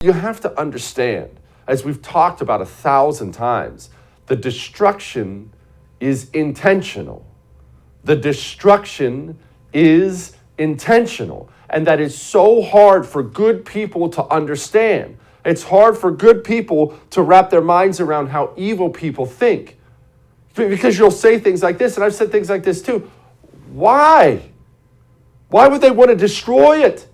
You have to understand, as we've talked about 1,000 times, the destruction is intentional. The destruction is intentional. And that is so hard for good people to understand. It's hard for good people to wrap their minds around how evil people think. Because you'll say things like this, and I've said things like this too. Why? Why would they want to destroy it?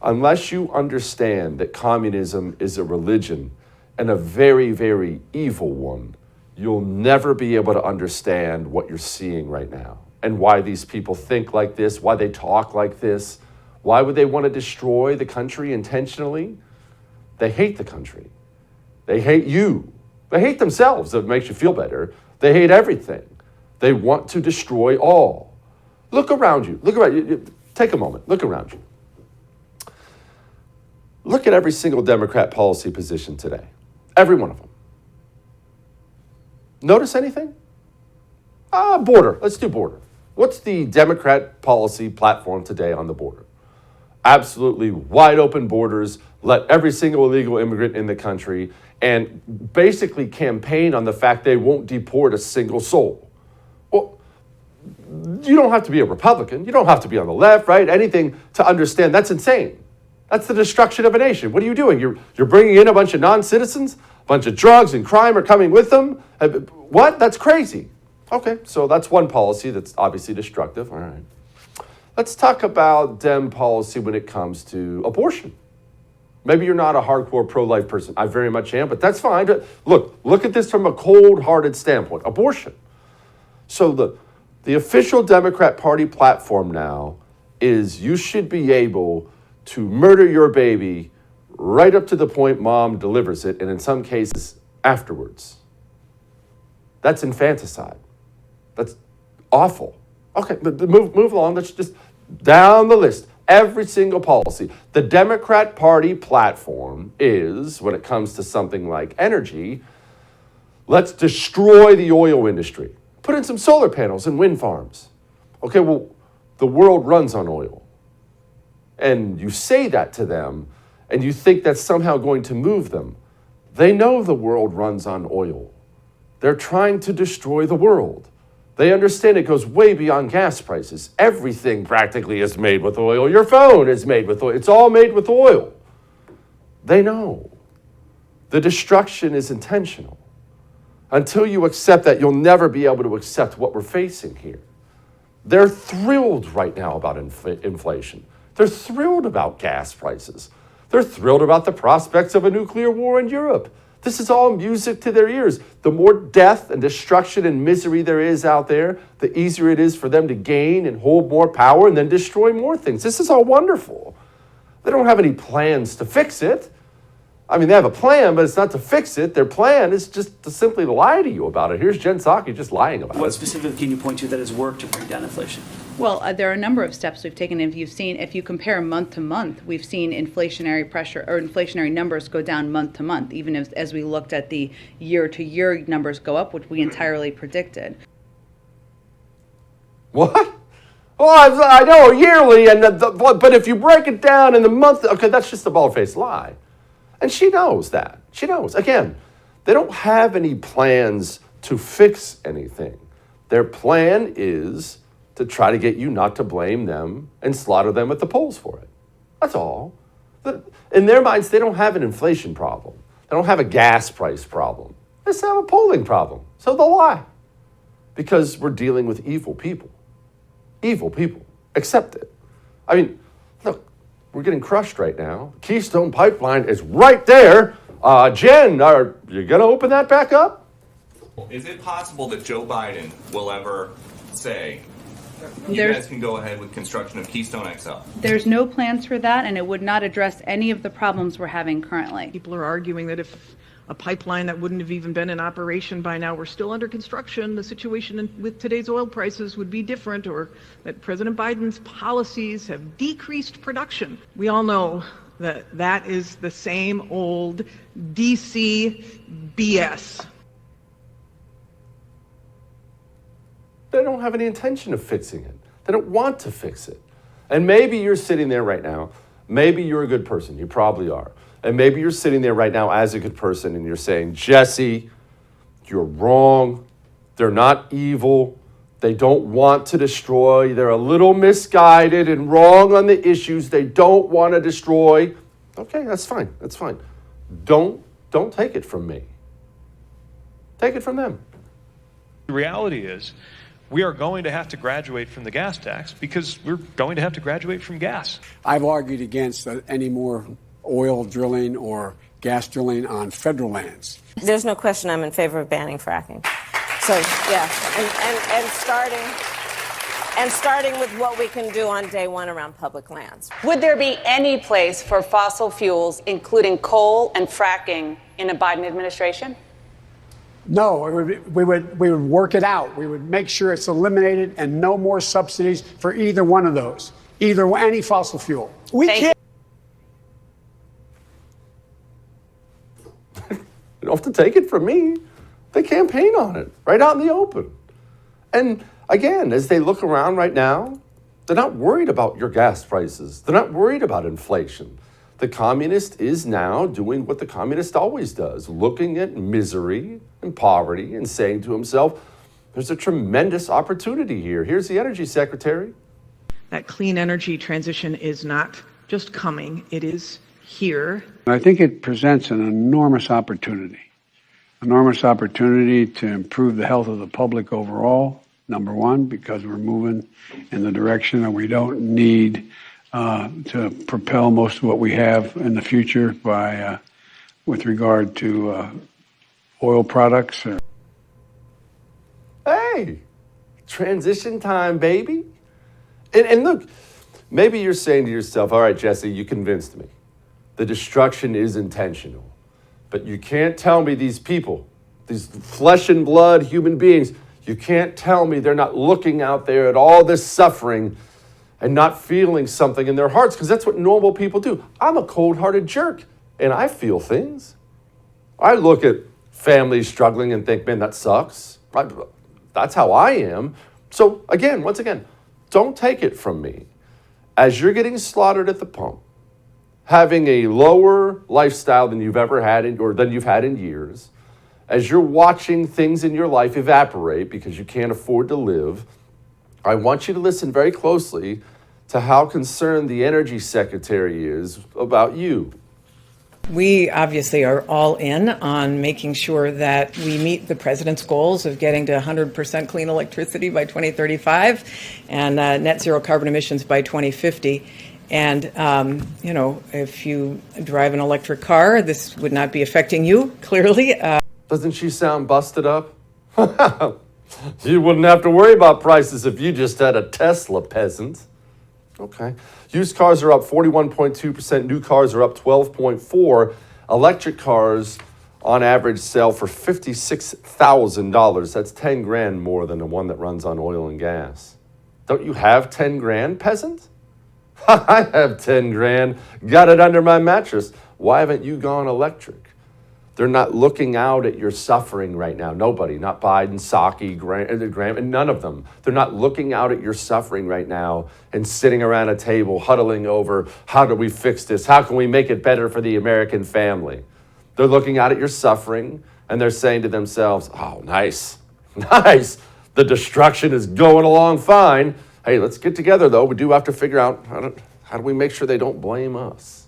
Unless you understand that communism is a religion and a very, very evil one, you'll never be able to understand what you're seeing right now and why these people think like this, why they talk like this. Why would they want to destroy the country intentionally? They hate the country. They hate you. They hate themselves, if it makes you feel better. They hate everything. They want to destroy all. Look around you. Look around you. Take a moment. Look around you. Look at every single Democrat policy position today. Every one of them. Notice anything? Border. Let's do border. What's the Democrat policy platform today on the border? Absolutely wide open borders, let every single illegal immigrant in the country, and basically campaign on the fact they won't deport a single soul. Well, you don't have to be a Republican. You don't have to be on the left, right? Anything to understand. That's insane. That's the destruction of a nation. What are you doing? You're bringing in a bunch of non-citizens? A bunch of drugs and crime are coming with them? What? That's crazy. Okay, so that's one policy that's obviously destructive. All right. Let's talk about Dem policy when it comes to abortion. Maybe you're not a hardcore pro-life person. I very much am, but that's fine. Look at this from a cold-hearted standpoint. Abortion. So the official Democrat Party platform now is you should be able to murder your baby right up to the point mom delivers it, and in some cases, afterwards. That's infanticide. That's awful. Okay, but move along. Let's just down the list. Every single policy. The Democrat Party platform is, when it comes to something like energy, let's destroy the oil industry. Put in some solar panels and wind farms. Okay, well, the world runs on oil. And you say that to them, and you think that's somehow going to move them. They know the world runs on oil. They're trying to destroy the world. They understand it goes way beyond gas prices. Everything practically is made with oil. Your phone is made with oil. It's all made with oil. They know. The destruction is intentional. Until you accept that, you'll never be able to accept what we're facing here. They're thrilled right now about inflation. They're thrilled about gas prices. They're thrilled about the prospects of a nuclear war in Europe. This is all music to their ears. The more death and destruction and misery there is out there, the easier it is for them to gain and hold more power and then destroy more things. This is all wonderful. They don't have any plans to fix it. I mean, they have a plan, but it's not to fix it. Their plan is just to simply lie to you about it. Here's Jen Psaki just lying about it. What specifically can you point to that has worked to bring down inflation? Well, there are a number of steps we've taken. If you compare month to month, we've seen inflationary pressure or inflationary numbers go down month to month, even as we looked at the year-to-year numbers go up, which we entirely predicted. What? Well, I know yearly, but if you break it down in the month, okay, that's just a bald-faced lie. And she knows that. She knows. Again, they don't have any plans to fix anything. Their plan is to try to get you not to blame them and slaughter them at the polls for it. That's all. In their minds, they don't have an inflation problem. They don't have a gas price problem. They just have a polling problem. So they'll lie. Because we're dealing with evil people. Evil people. Accept it. I mean, look, we're getting crushed right now. Keystone Pipeline is right there. Jen, are you going to open that back up? Is it possible that Joe Biden will ever say, you guys can go ahead with construction of Keystone XL? There's no plans for that, and it would not address any of the problems we're having currently. People are arguing that if a pipeline that wouldn't have even been in operation by now were still under construction, the situation with today's oil prices would be different, or that President Biden's policies have decreased production. We all know that that is the same old DC BS. They don't have any intention of fixing it. They don't want to fix it. And maybe you're sitting there right now. Maybe you're a good person. You probably are. And maybe you're sitting there right now as a good person and you're saying, Jesse, you're wrong. They're not evil. They don't want to destroy. They're a little misguided and wrong on the issues they don't want to destroy. Okay, that's fine. That's fine. Don't take it from me. Take it from them. The reality is we are going to have to graduate from the gas tax because we're going to have to graduate from gas. I've argued against any more oil drilling or gas drilling on federal lands. There's no question I'm in favor of banning fracking. So, yeah, and starting with what we can do on day one around public lands. Would there be any place for fossil fuels, including coal and fracking, in a Biden administration? No, we would work it out. We would make sure it's eliminated and no more subsidies for either one of those, any fossil fuel. We can't. You don't have to take it from me. They campaign on it right out in the open. And again, as they look around right now, they're not worried about your gas prices. They're not worried about inflation. The communist is now doing what the communist always does, looking at misery and poverty and saying to himself, there's a tremendous opportunity here. Here's the energy secretary. That clean energy transition is not just coming, it is here. I think it presents an enormous opportunity to improve the health of the public overall, number one, because we're moving in the direction that we don't need to propel most of what we have in the future with regard to oil products. Hey, transition time, baby. And look, maybe you're saying to yourself, all right, Jesse, you convinced me. The destruction is intentional. But you can't tell me these people, these flesh and blood human beings, you can't tell me they're not looking out there at all this suffering and not feeling something in their hearts, because that's what normal people do. I'm a cold-hearted jerk, and I feel things. I look at families struggling and think, man, that sucks. That's how I am. So once again, don't take it from me. As you're getting slaughtered at the pump, having a lower lifestyle than you've ever had than you've had in years, as you're watching things in your life evaporate because you can't afford to live, I want you to listen very closely to how concerned the energy secretary is about you. We obviously are all in on making sure that we meet the president's goals of getting to 100% clean electricity by 2035 and net zero carbon emissions by 2050. And, if you drive an electric car, this would not be affecting you, clearly. Doesn't she sound busted up? You wouldn't have to worry about prices if you just had a Tesla, peasant. Okay. Used cars are up 41.2%. New cars are up 12.4%. Electric cars, on average, sell for $56,000. That's 10 grand more than the one that runs on oil and gas. Don't you have 10 grand, peasant? I have 10 grand. Got it under my mattress. Why haven't you gone electric? They're not looking out at your suffering right now. Nobody, not Biden, Psaki, Graham, and none of them. They're not looking out at your suffering right now and sitting around a table huddling over, how do we fix this? How can we make it better for the American family? They're looking out at your suffering and they're saying to themselves, oh, nice, nice. The destruction is going along fine. Hey, let's get together, though. We do have to figure out how do we make sure they don't blame us.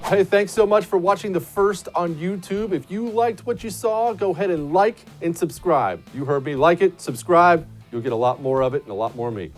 Hey, thanks so much for watching The First on YouTube. If you liked what you saw, go ahead and like and subscribe. You heard me. Like it, subscribe. You'll get a lot more of it and a lot more of me.